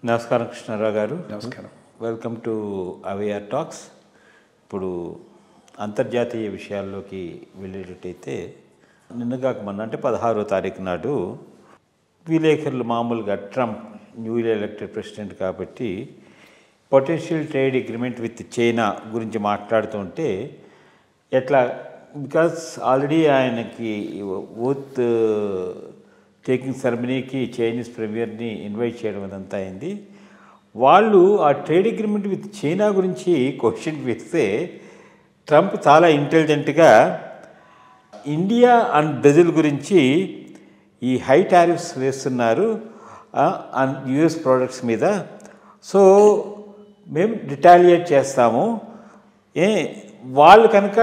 నమస్కారం కృష్ణారావు గారు. నమస్కారం. Welcome to AVR talks. ఇప్పుడు అంతర్జాతీయ విషయాల్లోకి వెళ్ళేటట్టయితే నిన్నగాక మొన్న అంటే 16వ తారీఖు నాడు విలేకరులు మామూలుగా ట్రంప్ న్యూలీ ఎలక్టెడ్ ప్రెసిడెంట్ కాబట్టి potential trade agreement with China గురించి మాట్లాడుతుంటే ఎట్లా బికాస్ ఆల్రెడీ ఆయనకి ఓత్ టేకింగ్ సెరమనీకి చైనీస్ ప్రీమియర్ని ఇన్వైట్ చేయడం అదంతా అయింది. వాళ్ళు ఆ ట్రేడ్ అగ్రిమెంట్ విత్ చైనా గురించి క్వశ్చన్ వేస్తే ట్రంప్ చాలా ఇంటెలిజెంట్గా ఇండియా అండ్ బ్రెజిల్ గురించి ఈ హై టారిఫ్స్ వేస్తున్నారు యుఎస్ ప్రోడక్ట్స్ మీద, సో మేము రిటాలియేట్ చేస్తాము, వాళ్ళు కనుక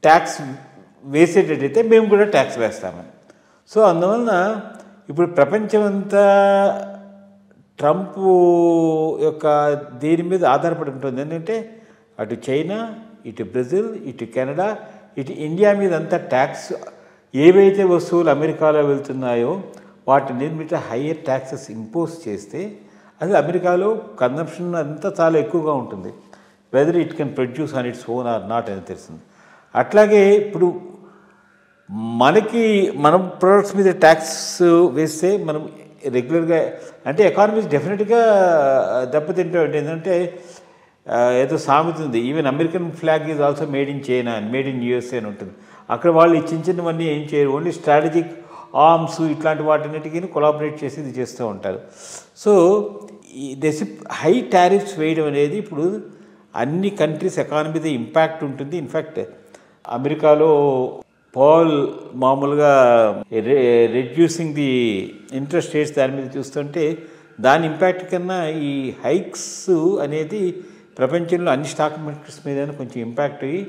ట్యాక్స్ వేసేటట్టయితే మేము కూడా ట్యాక్స్ వేస్తామని. సో అందువలన ఇప్పుడు ప్రపంచమంతా ట్రంప్ యొక్క దీని మీద ఆధారపడి ఉంటుంది. ఏంటంటే అటు చైనా, ఇటు బ్రెజిల్, ఇటు కెనడా, ఇటు ఇండియా మీద అంతా ట్యాక్స్ ఏవైతే వస్తువులు అమెరికాలో వెళ్తున్నాయో వాటి మీద హయ్యర్ ట్యాక్సెస్ ఇంపోజ్ చేస్తే అది అమెరికాలో కన్జంప్షన్ అంతా చాలా ఎక్కువగా ఉంటుంది. Whether it can produce on its own or not అని తెలిసింది. అట్లాగే ఇప్పుడు మన ప్రొడక్ట్స్ మీద ట్యాక్స్ వేస్తే మనం రెగ్యులర్గా అంటే ఎకానమీస్ డెఫినెట్గా దెబ్బతింటే ఏంటంటే ఏదో సామెత ఉంది, even American flag is also made in China and made in USA అని ఉంటుంది. అక్కడ వాళ్ళు ఈ చిన్నవన్నీ ఏం చేయరు, ఓన్లీ స్ట్రాటజిక్ ఆర్మ్స్ ఇట్లాంటి వాటిన్నిటికీ కొలాబరేట్ చేసి ఇది చేస్తూ ఉంటారు. సో ఈ హై టారిఫ్స్ వేయడం అనేది ఇప్పుడు అన్ని కంట్రీస్ ఎకానమీ మీద ఇంపాక్ట్ ఉంటుంది. ఇన్ఫ్యాక్ట్ అమెరికాలో పాల్ మామూలుగా రెడ్యూసింగ్ ది ఇంట్రెస్ట్ రేట్స్ దాని మీద చూస్తుంటే దాని ఇంపాక్ట్ కన్నా ఈ హైక్స్ అనేది ప్రపంచంలో అన్ని స్టాక్ మార్కెట్స్ మీద కొంచెం ఇంపాక్ట్ అయ్యి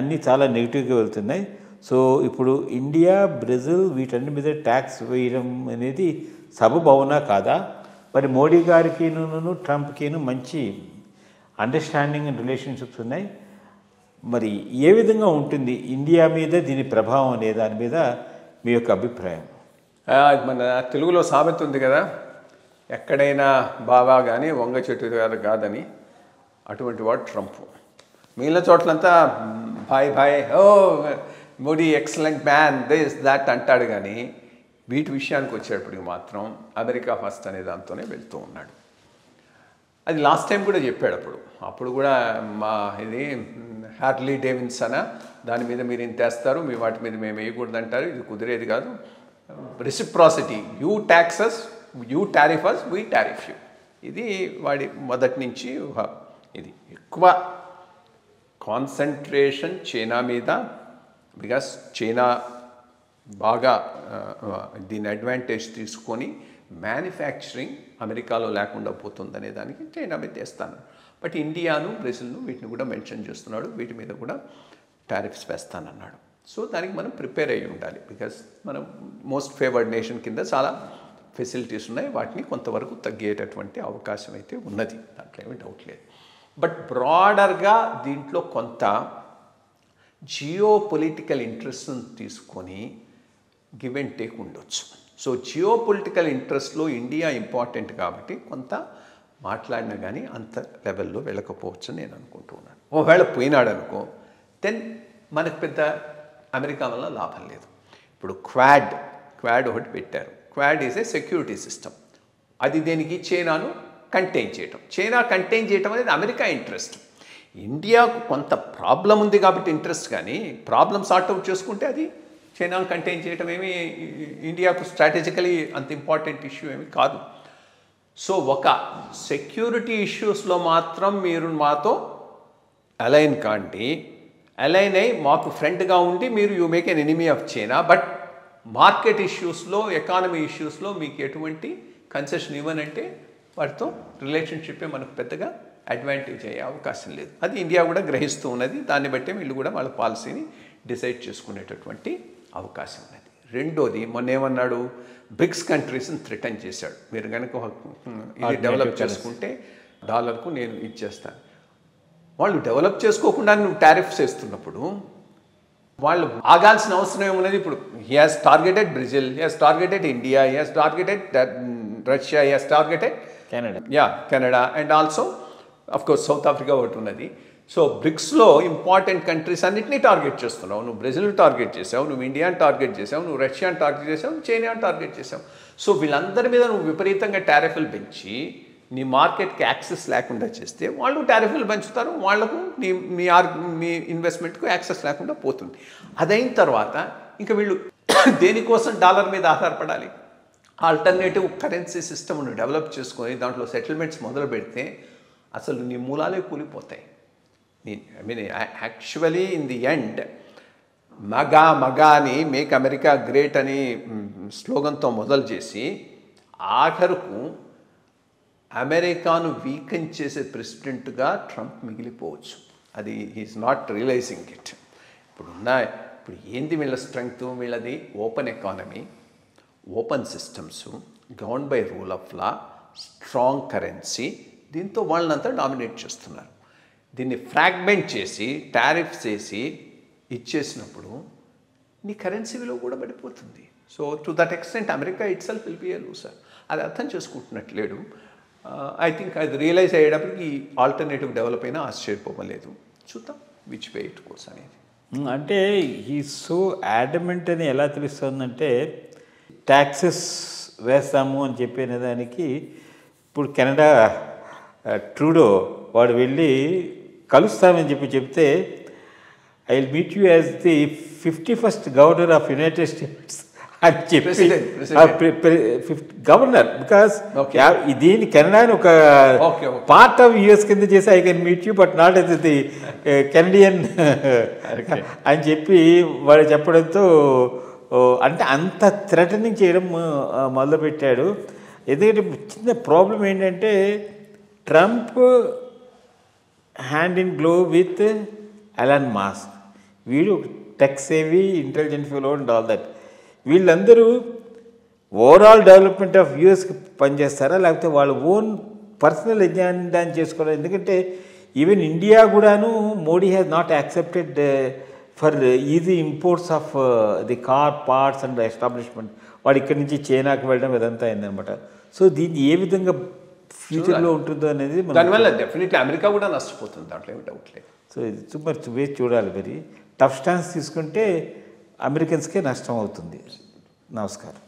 అన్నీ చాలా నెగిటివ్గా వెళ్తున్నాయి. సో ఇప్పుడు ఇండియా, బ్రెజిల్ వీటన్ని మీద ట్యాక్స్ వేయడం అనేది సబబు అవునా కాదా? మరి మోడీ గారికిను ట్రంప్కిను మంచి అండర్స్టాండింగ్ అండ్ రిలేషన్షిప్స్ ఉన్నాయి. మరి ఏ విధంగా ఉంటుంది ఇండియా మీద దీని ప్రభావం అనే దాని మీద మీ యొక్క అభిప్రాయం? మన తెలుగులో సామెత ఉంది కదా, ఎక్కడైనా బావా కానీ వంగ చెట్టు కాదని. అటువంటి వాడు ట్రంప్. మిగిలిన చోట్లంతా భాయ్ భాయ్, oh Modi excellent man, this that అంటాడు. కానీ వీటి విషయానికి వచ్చేటప్పటికి మాత్రం అమెరికా ఫస్ట్ అనే దాంతోనే వెళ్తూ ఉన్నాడు. అది లాస్ట్ టైం కూడా చెప్పాడు. అప్పుడు కూడా మా ఇది హార్లీ డేవిడ్సన్ దాని మీద మీరు ఇంత వేస్తారు, మీ వాటి మీద మేము వేయకూడదు అంటారు. ఇది కుదిరేది కాదు. Reciprocity, you taxes, you tariff us, we tariff you. ఇది వాడి మొదటి నుంచి ఇది ఎక్కువ కాన్సన్ట్రేషన్ చైనా మీద. బికాస్ చైనా బాగా దీని అడ్వాంటేజ్ తీసుకొని మ్యానుఫ్యాక్చరింగ్ అమెరికాలో లేకుండా పోతుందనే దానికి చైనా మీద తెస్తాను. బట్ ఇండియాను, బ్రెజిల్ను వీటిని కూడా మెన్షన్ చేస్తున్నాడు, వీటి మీద కూడా టారిఫ్స్ వేస్తానన్నాడు. సో దానికి మనం ప్రిపేర్ అయ్యి ఉండాలి. బికాస్ మనం మోస్ట్ ఫేవర్డ్ నేషన్ కింద చాలా ఫెసిలిటీస్ ఉన్నాయి. వాటిని కొంతవరకు తగ్గేటటువంటి అవకాశం అయితే ఉన్నది, దాంట్లో ఏమీ డౌట్ లేదు. బట్ బ్రాడర్గా దీంట్లో కొంత జియో పొలిటికల్ ఇంట్రెస్ట్ని తీసుకొని గివ్ అండ్ టేక్ ఉండొచ్చు. సో జియో పొలిటికల్ ఇంట్రెస్ట్లో ఇండియా ఇంపార్టెంట్ కాబట్టి కొంత మాట్లాడినా కానీ అంత లెవెల్లో వెళ్ళకపోవచ్చు అని నేను అనుకుంటూ ఉన్నాను. ఒకవేళ పోయినాడు అనుకో, దెన్ మనకు పెద్ద అమెరికా వల్ల లాభం లేదు. ఇప్పుడు క్వాడ్ ఒకటి పెట్టారు. Quad is a security system. అది దేనికి? చైనాను కంటైన్ చేయటం. చైనా కంటైన్ చేయటం అనేది అమెరికా ఇంట్రెస్ట్. ఇండియాకు కొంత ప్రాబ్లం ఉంది కాబట్టి ఇంట్రెస్ట్, కానీ ప్రాబ్లమ్ సార్ట్అవుట్ చేసుకుంటే అది చైనాను కంటైన్ చేయటం ఏమి ఇండియాకు స్ట్రాటజికలీ అంత ఇంపార్టెంట్ ఇష్యూ ఏమి కాదు. సో ఒక సెక్యూరిటీ ఇష్యూస్లో మాత్రం మీరు మాతో అలైన్ కాండి, అలైన్ అయ్యి మాకు ఫ్రెండ్గా ఉండి మీరు you make an enemy of China. But market ఇష్యూస్లో, ఎకానమీ ఇష్యూస్లో మీకు ఎటువంటి కన్సెషన్ ఇవ్వనంటే వాటితో రిలేషన్షిప్పే మనకు పెద్దగా అడ్వాంటేజ్ అయ్యే అవకాశం లేదు. అది ఇండియా కూడా గ్రహిస్తూ ఉన్నది. దాన్ని బట్టే వీళ్ళు కూడా వాళ్ళ పాలసీని డిసైడ్ చేసుకునేటటువంటి అవకాశం ఉన్నది. రెండోది, మొన్న ఏమన్నాడు, బ్రిక్స్ కంట్రీస్ని థ్రెటన్ చేశాడు. మీరు కనుక ఇది డెవలప్ చేసుకుంటే డాలర్కు నేను ఇచ్చేస్తాను. వాళ్ళు డెవలప్ చేసుకోకుండా నువ్వు టారిఫ్స్ వేస్తున్నప్పుడు వాళ్ళు ఆగాల్సిన అవసరం ఏమున్నది? ఇప్పుడు he has targeted Brazil, he has targeted India, he has targeted Russia, he has targeted Canada and also of course south Africa ఒకటి ఉన్నది. సో బ్రిక్స్లో ఇంపార్టెంట్ కంట్రీస్ అన్నింటినీ టార్గెట్ చేస్తున్నావు. నువ్వు బ్రెజిల్ టార్గెట్ చేసావు, నువ్వు ఇండియాని టార్గెట్ చేసావు, నువ్వు రష్యాని టార్గెట్ చేసావు, చైనాని టార్గెట్ చేసావు. సో వీళ్ళందరి మీద నువ్వు విపరీతంగా టారిఫ్లు పెంచి నీ మార్కెట్కి యాక్సెస్ లేకుండా చేస్తే వాళ్ళు టారిఫ్లు పెంచుతారు, వాళ్లకు మీ ఇన్వెస్ట్మెంట్కు యాక్సెస్ లేకుండా పోతుంది. అదైన తర్వాత ఇంకా వీళ్ళు దేనికోసం డాలర్ మీద ఆధారపడాలి? ఆల్టర్నేటివ్ కరెన్సీ సిస్టమ్ను డెవలప్ చేసుకొని దాంట్లో సెటిల్మెంట్స్ మొదలు పెడితే అసలు నీ మూలాలే కూలిపోతాయి. I mean actually in the end MAGA అని మేక్ అమెరికా గ్రేట్ అని స్లోగన్తో మొదలు చేసి ఆఖరుకు అమెరికాను వీకెన్ చేసే ప్రెసిడెంట్గా ట్రంప్ మిగిలిపోవచ్చు. అది హీఈస్ నాట్ రియలైజింగ్ ఇట్. ఇప్పుడు ఏంది వీళ్ళ స్ట్రెంగ్త్? వీళ్ళది open economy, open systems, govern by rule of law, strong currency. దీంతో వాళ్ళనంతా డామినేట్ చేస్తున్నారు. దీన్ని ఫ్రాగ్మెంట్ చేసి టారిఫ్స్ చేసి ఇచ్చేసినప్పుడు నీ కరెన్సీ విలువ కూడా పడిపోతుంది. So to that extent America it self will be A loser. అది అర్థం చేసుకుంటున్నట్లేడు. ఐ థింక్ అది రియలైజ్ అయ్యేటప్పటికి ఈ ఆల్టర్నేటివ్ డెవలప్ అయినా ఆశ్చర్యపోవలేదు. చూద్దాం విచ్ వే ఇట్ కోర్స్ అనేది. అంటే ఈ సో యాడమెంట్ అని ఎలా తెలుస్తుందంటే ట్యాక్సెస్ వేస్తాము అని చెప్పిన దానికి ఇప్పుడు కెనడా ట్రూడో వాడు వెళ్ళి కలుస్తామని చెప్తే I will meet you as the 51st governor of United states అని చెప్పి గవర్నర్ బికాస్ దీని కెనడాని ఒక పార్ట్ ఆఫ్ యుఎస్ కింద చేసి I can meet you but not as the Canadian అని చెప్పి వాడు చెప్పడంతో అంటే అంత థ్రెటనింగ్ చేయడం మొదలుపెట్టాడు. ఎందుకంటే చిన్న ప్రాబ్లం ఏంటంటే Trump hand in glove with Elon Musk. వీడు tech savvy intelligent fellow and all that. వీళ్ళందరూ ఓవరాల్ డెవలప్మెంట్ ఆఫ్ యూఎస్కి పనిచేస్తారా లేకపోతే వాళ్ళ ఓన్ పర్సనల్ ఎజెండాని చేసుకోవాలి? ఎందుకంటే ఈవెన్ ఇండియా కూడాను Modi has not accepted for easy imports of the car parts and establishment. వాడు ఇక్కడి నుంచి చైనాకి వెళ్ళడం ఇదంతా అయిందనమాట. సో దీన్ని ఏ విధంగా ఫ్యూచర్లో ఉంటుందో అనేది దానివల్ల డెఫినెట్లీ అమెరికా కూడా నష్టపోతుంది, దాంట్లో ఏమి డౌట్ లేదు. సో ఇది మరి వేసి చూడాలి. మరి టఫ్ స్టాన్స్ తీసుకుంటే అమెరికన్స్కే నష్టం అవుతుంది. నమస్కారం.